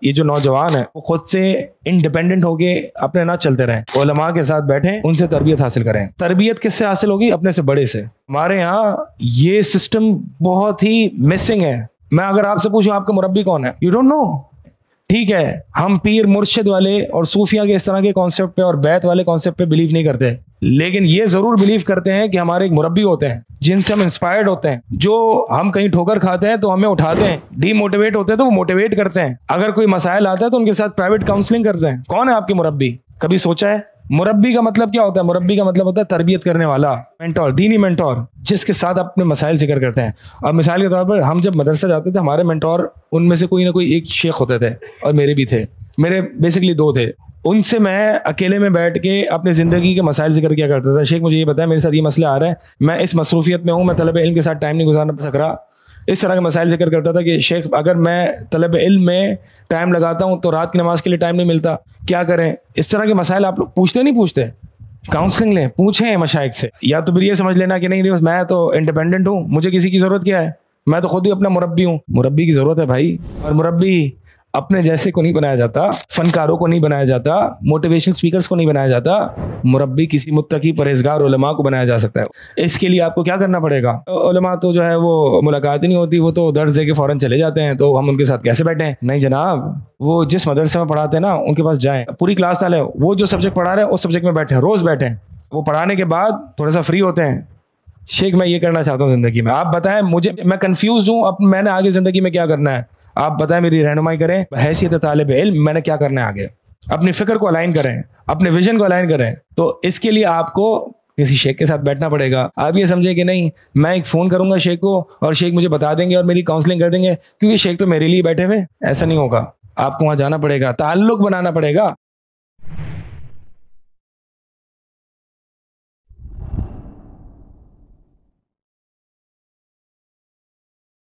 یہ جو نوجوان ہے وہ خود سے انڈیپینڈنٹ ہو کے اپنے نہ چلتے رہیں, علماء کے ساتھ بیٹھیں, ان سے تربیت حاصل کریں. تربیت کس سے حاصل ہوگی؟ اپنے سے بڑے سے. ہمارے یہاں یہ سسٹم بہت ہی مسنگ ہے. میں اگر آپ سے پوچھوں آپ کا مربی کون ہے, یو ڈونٹ نو. ٹھیک ہے, ہم پیر مرشد والے اور صوفیہ کے اس طرح کے کانسیپٹ پہ اور بیت والے کانسیپٹ پہ بلیو نہیں کرتے, لیکن یہ ضرور بلیو کرتے ہیں کہ ہمارے ایک مربی ہوتے ہیں جن سے ہم انسپائرڈ ہوتے ہیں, جو ہم کہیں ٹھوکر کھاتے ہیں تو ہمیں اٹھاتے ہیں, ڈی موٹیویٹ ہوتے ہیں تو وہ موٹیویٹ کرتے ہیں, اگر کوئی مسائل آتا ہے تو ان کے ساتھ پرائیویٹ کاؤنسلنگ کرتے ہیں. کون ہے آپ کے مربی؟ کبھی سوچا ہے؟ مربی کا مطلب کیا ہوتا ہے؟ مربی کا مطلب ہوتا ہے تربیت کرنے والا, مینٹور, دینی مینٹور, جس کے ساتھ اپنے مسائل ذکر کرتے ہیں. اور مثال کے طور پر ہم جب مدرسہ جاتے تھے, ہمارے مینٹور ان میں سے کوئی نہ کوئی ایک شیخ ہوتے تھے, اور میرے بھی تھے. میرے بیسکلی 2 تھے. ان سے میں اکیلے میں بیٹھ کے اپنے زندگی کے مسائل ذکر کیا کرتا تھا. شیخ مجھے یہ بتایا میرے ساتھ یہ مسئلہ آ رہا ہے, میں اس مصروفیت میں ہوں, میں طلب علم کے ساتھ ٹائم نہیں گزارنا سک رہا. اس طرح کے مسائل ذکر کرتا تھا کہ شیخ اگر میں طلب علم میں ٹائم لگاتا ہوں تو رات کی نماز کے لیے ٹائم نہیں ملتا, کیا کریں؟ اس طرح کے مسائل آپ لوگ پوچھتے نہیں پوچھتے؟ کاؤنسلنگ لیں, پوچھیں مشائخ سے. یا تو پھر یہ سمجھ لینا کہ نہیں میں تو انڈیپینڈنٹ ہوں, مجھے کسی کی ضرورت کیا ہے, میں تو خود ہی اپنا مربی ہوں. مربی کی ضرورت ہے بھائی, اور مربی اپنے جیسے کو نہیں بنایا جاتا, فنکاروں کو نہیں بنایا جاتا, موٹیویشن اسپیکرز کو نہیں بنایا جاتا. مربی کسی متقی پرہیزگار علماء کو بنایا جا سکتا ہے. اس کے لیے آپ کو کیا کرنا پڑے گا؟ علماء تو جو ہے وہ ملاقات ہی نہیں ہوتی, وہ تو درس دے کے فوراً چلے جاتے ہیں, تو ہم ان کے ساتھ کیسے بیٹھیں؟ نہیں جناب, وہ جس مدرسے میں پڑھاتے ہیں نا ان کے پاس جائیں, پوری کلاس نہ لیں, وہ جو سبجیکٹ پڑھا رہے ہیں اس سبجیکٹ میں بیٹھیں, روز بیٹھیں. وہ پڑھانے کے بعد تھوڑا سا فری ہوتے ہیں, شیخ میں یہ کرنا چاہتا ہوں زندگی میں, آپ بتائیں مجھے, میں کنفیوز ہوں, اب میں نے آگے زندگی میں کیا کرنا ہے, آپ بتائیں, میری رہنمائی کریں. حیثیت طالب علم میں نے کیا کرنا ہے آگے, اپنی فکر کو الائن کریں, اپنے ویژن کو الائن کریں. تو اس کے لیے آپ کو کسی شیخ کے ساتھ بیٹھنا پڑے گا. آپ یہ سمجھیں کہ نہیں میں ایک فون کروں گا شیخ کو اور شیخ مجھے بتا دیں گے اور میری کاؤنسلنگ کر دیں گے, کیونکہ شیخ تو میرے لیے بیٹھے ہوئے. ایسا نہیں ہوگا, آپ کو وہاں جانا پڑے گا, تعلق بنانا پڑے گا.